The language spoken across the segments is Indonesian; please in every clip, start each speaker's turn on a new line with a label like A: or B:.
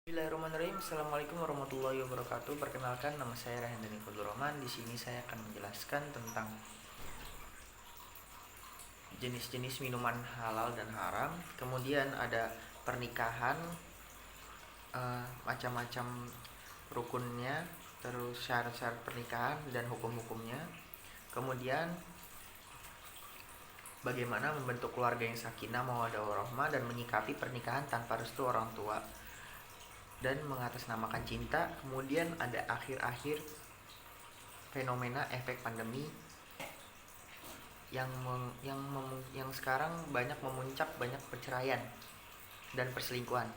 A: Bismillahirrahmanirrahim. Assalamualaikum warahmatullahi wabarakatuh. Perkenalkan, nama saya Rahendra Fadlur Rahman. Di sini saya akan menjelaskan tentang jenis-jenis minuman halal dan haram. Kemudian ada pernikahan, macam-macam rukunnya, terus syarat-syarat pernikahan dan hukum-hukumnya. Kemudian bagaimana membentuk keluarga yang sakinah, mawaddah warahmah, dan menyikapi pernikahan tanpa restu orang tua dan mengatasnamakan cinta. Kemudian ada akhir-akhir fenomena efek pandemi yang sekarang banyak memuncak, banyak perceraian dan perselingkuhan.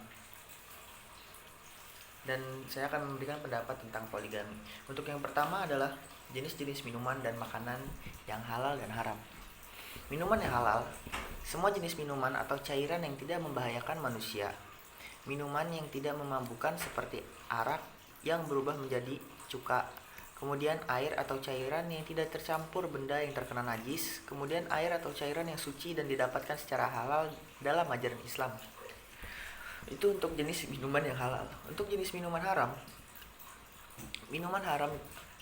A: Dan saya akan memberikan pendapat tentang poligami. Untuk yang pertama adalah jenis-jenis minuman dan makanan yang halal dan haram. Minuman yang halal, semua jenis minuman atau cairan yang tidak membahayakan manusia. Minuman yang tidak memabukkan seperti arak yang berubah menjadi cuka. Kemudian air atau cairan yang tidak tercampur benda yang terkena najis. Kemudian air atau cairan yang suci dan didapatkan secara halal dalam ajaran Islam. Itu untuk jenis minuman yang halal. Untuk jenis minuman haram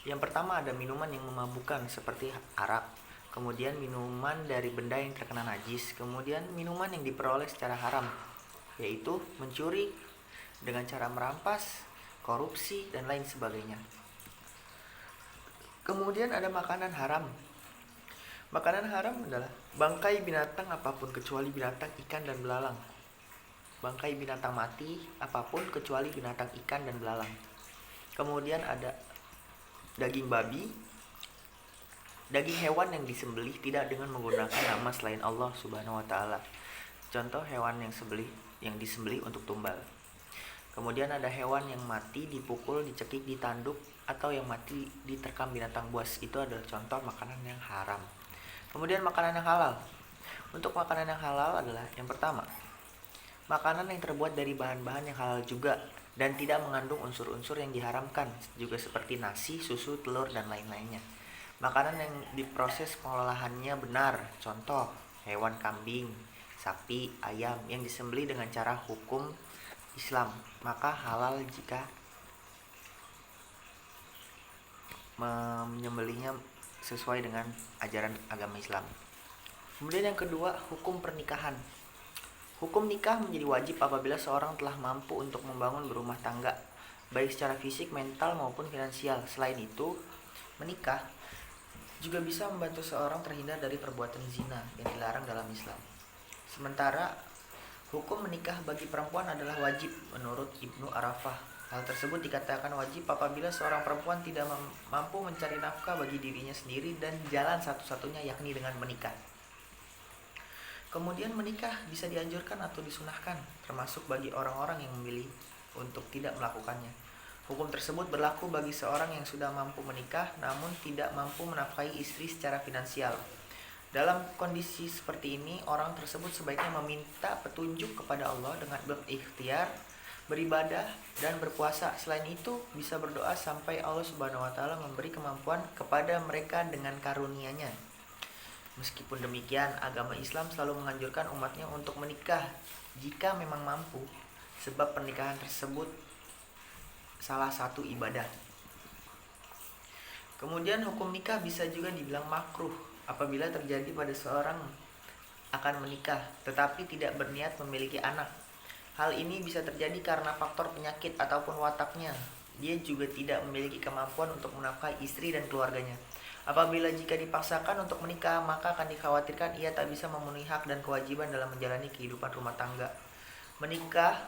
A: yang pertama ada minuman yang memabukkan seperti arak. Kemudian minuman dari benda yang terkena najis. Kemudian minuman yang diperoleh secara haram, yaitu mencuri dengan cara merampas, korupsi, dan lain sebagainya. Kemudian ada makanan haram. Makanan haram adalah bangkai binatang apapun kecuali binatang ikan dan belalang. Bangkai binatang mati apapun kecuali binatang ikan dan belalang. Kemudian ada daging babi, daging hewan yang disembelih tidak dengan menggunakan nama selain Allah Subhanahu wa taala. Contoh hewan yang disembelih untuk tumbal. Kemudian ada hewan yang mati dipukul, dicekik, ditanduk, atau yang mati diterkam binatang buas. Itu adalah contoh makanan yang haram. Kemudian makanan yang halal. Untuk makanan yang halal adalah yang pertama, makanan yang terbuat dari bahan-bahan yang halal juga dan tidak mengandung unsur-unsur yang diharamkan, juga seperti nasi, susu, telur, dan lain-lainnya. Makanan yang diproses pengolahannya benar, contoh hewan kambing, sapi, ayam yang disembelih dengan cara hukum Islam, maka halal jika menyembelihnya sesuai dengan ajaran agama Islam. Kemudian yang kedua, hukum pernikahan. Hukum nikah menjadi wajib apabila seorang telah mampu untuk membangun berumah tangga, baik secara fisik, mental, maupun finansial. Selain itu, menikah juga bisa membantu seorang terhindar dari perbuatan zina yang dilarang dalam Islam. Sementara hukum menikah bagi perempuan adalah wajib menurut Ibnu Arafah. Hal tersebut dikatakan wajib apabila seorang perempuan tidak mampu mencari nafkah bagi dirinya sendiri dan jalan satu-satunya yakni dengan menikah. Kemudian menikah bisa dianjurkan atau disunahkan, termasuk bagi orang-orang yang memilih untuk tidak melakukannya. Hukum tersebut berlaku bagi seorang yang sudah mampu menikah namun tidak mampu menafkahi istri secara finansial. Dalam kondisi seperti ini, orang tersebut sebaiknya meminta petunjuk kepada Allah dengan berikhtiar, beribadah, dan berpuasa. Selain itu, bisa berdoa sampai Allah Subhanahu wa taala memberi kemampuan kepada mereka dengan karunia-Nya. Meskipun demikian, agama Islam selalu menganjurkan umatnya untuk menikah jika memang mampu, sebab pernikahan tersebut salah satu ibadah. Kemudian hukum nikah bisa juga dibilang makruh apabila terjadi pada seorang akan menikah tetapi tidak berniat memiliki anak. Hal ini bisa terjadi karena faktor penyakit ataupun wataknya. Dia juga tidak memiliki kemampuan untuk menafkahi istri dan keluarganya. Apabila jika dipaksakan untuk menikah, maka akan dikhawatirkan ia tak bisa memenuhi hak dan kewajiban dalam menjalani kehidupan rumah tangga. Menikah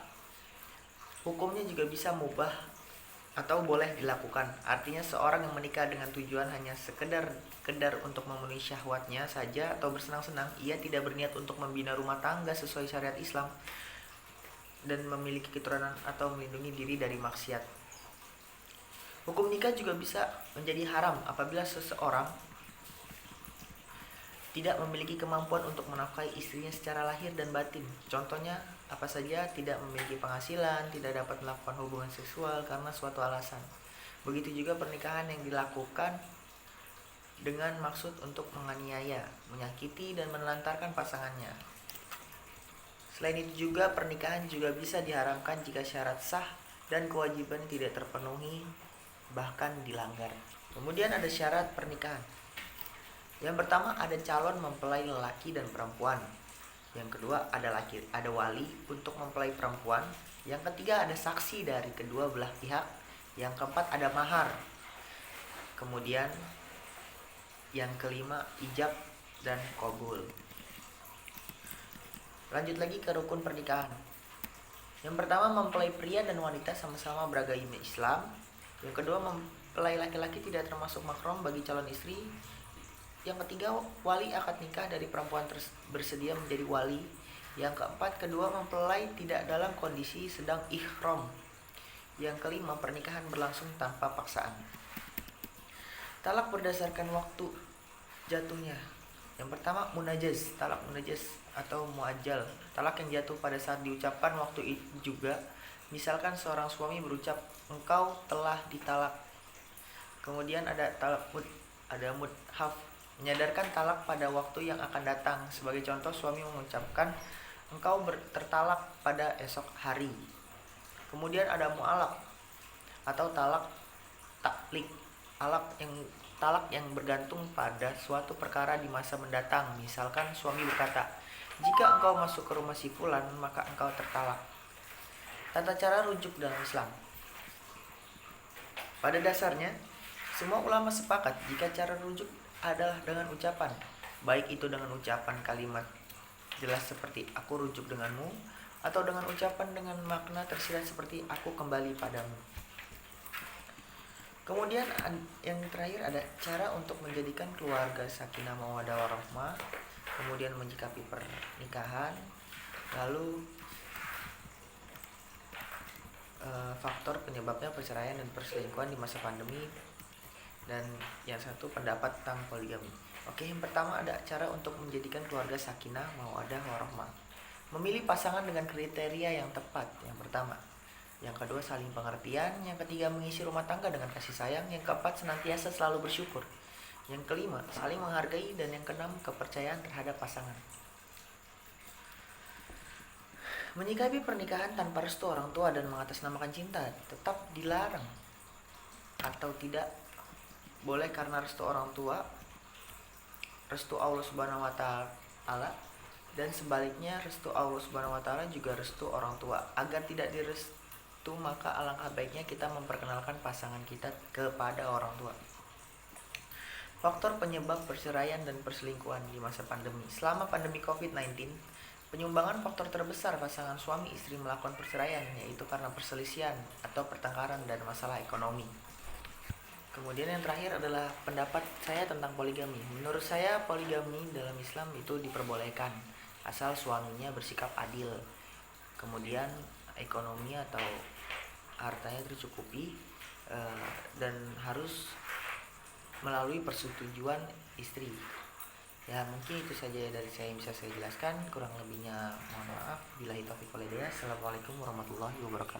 A: hukumnya juga bisa mubah atau boleh dilakukan. Artinya seorang yang menikah dengan tujuan hanya sekedar untuk memenuhi syahwatnya saja atau bersenang-senang, ia tidak berniat untuk membina rumah tangga sesuai syariat Islam dan memiliki keturunan atau melindungi diri dari maksiat. Hukum nikah juga bisa menjadi haram apabila seseorang tidak memiliki kemampuan untuk menafkahi istrinya secara lahir dan batin. Contohnya apa saja? Tidak memiliki penghasilan, tidak dapat melakukan hubungan seksual karena suatu alasan. Begitu juga pernikahan yang dilakukan dengan maksud untuk menganiaya, menyakiti, dan menelantarkan pasangannya. Selain itu juga pernikahan juga bisa diharamkan jika syarat sah dan kewajiban tidak terpenuhi bahkan dilanggar. Kemudian ada syarat pernikahan. Yang pertama ada calon mempelai lelaki dan perempuan. Yang kedua ada wali untuk mempelai perempuan. Yang ketiga ada saksi dari kedua belah pihak. Yang keempat ada mahar. Kemudian yang kelima ijab dan qabul. Lanjut lagi ke rukun pernikahan. Yang pertama mempelai pria dan wanita sama-sama beragama Islam. Yang kedua mempelai laki-laki tidak termasuk mahram bagi calon istri. Yang ketiga wali akad nikah dari perempuan bersedia menjadi wali. Yang keempat kedua mempelai tidak dalam kondisi sedang ihram. Yang kelima pernikahan berlangsung tanpa paksaan. Talak berdasarkan waktu jatuhnya. Yang pertama munajaz, talak munajaz atau muajjal, talak yang jatuh pada saat diucapkan waktu itu juga. Misalkan seorang suami berucap engkau telah ditalak. Kemudian ada talak mudhaf, menyadarkan talak pada waktu yang akan datang. Sebagai contoh suami mengucapkan engkau tertalak pada esok hari. Kemudian ada mu'alaq atau talak taklik, talak yang bergantung pada suatu perkara di masa mendatang. Misalkan suami berkata, jika engkau masuk ke rumah si fulan, maka engkau tertalak. Tata cara rujuk dalam Islam. Pada dasarnya, semua ulama sepakat jika cara rujuk adalah dengan ucapan, baik itu dengan ucapan kalimat jelas seperti aku rujuk denganmu, atau dengan ucapan dengan makna tersirat seperti aku kembali padamu. Kemudian yang terakhir ada cara untuk menjadikan keluarga sakinah mawaddah warahmah, kemudian menyikapi pernikahan, lalu faktor penyebabnya perceraian dan perselingkuhan di masa pandemi, dan yang satu pendapat tentang poligami. Oke, yang pertama ada cara untuk menjadikan keluarga sakinah mawaddah warahmah. Memilih pasangan dengan kriteria yang tepat, yang pertama. Yang kedua saling pengertian. Yang ketiga mengisi rumah tangga dengan kasih sayang. Yang keempat senantiasa selalu bersyukur. Yang kelima saling menghargai. Dan yang keenam kepercayaan terhadap pasangan. Menyikapi pernikahan tanpa restu orang tua dan mengatasnamakan cinta tetap dilarang atau tidak boleh karena restu orang tua, restu Allah Subhanahu wa taala, dan sebaliknya restu Allah Subhanahu wa taala juga restu orang tua. Agar tidak direstu, maka alangkah baiknya kita memperkenalkan pasangan kita kepada orang tua. Faktor penyebab perceraian dan perselingkuhan di masa pandemi. Selama pandemi COVID-19, penyumbangan faktor terbesar pasangan suami istri melakukan perceraian yaitu karena perselisihan atau pertengkaran dan masalah ekonomi. Kemudian yang terakhir adalah pendapat saya tentang poligami. Menurut saya poligami dalam Islam itu diperbolehkan asal suaminya bersikap adil. Kemudian ekonomi atau hartanya tercukupi, dan harus melalui persetujuan istri. Ya mungkin itu saja dari saya yang bisa saya jelaskan. Kurang lebihnya mohon maaf. Billahi taufiq wal hidayah. Assalamualaikum warahmatullahi wabarakatuh.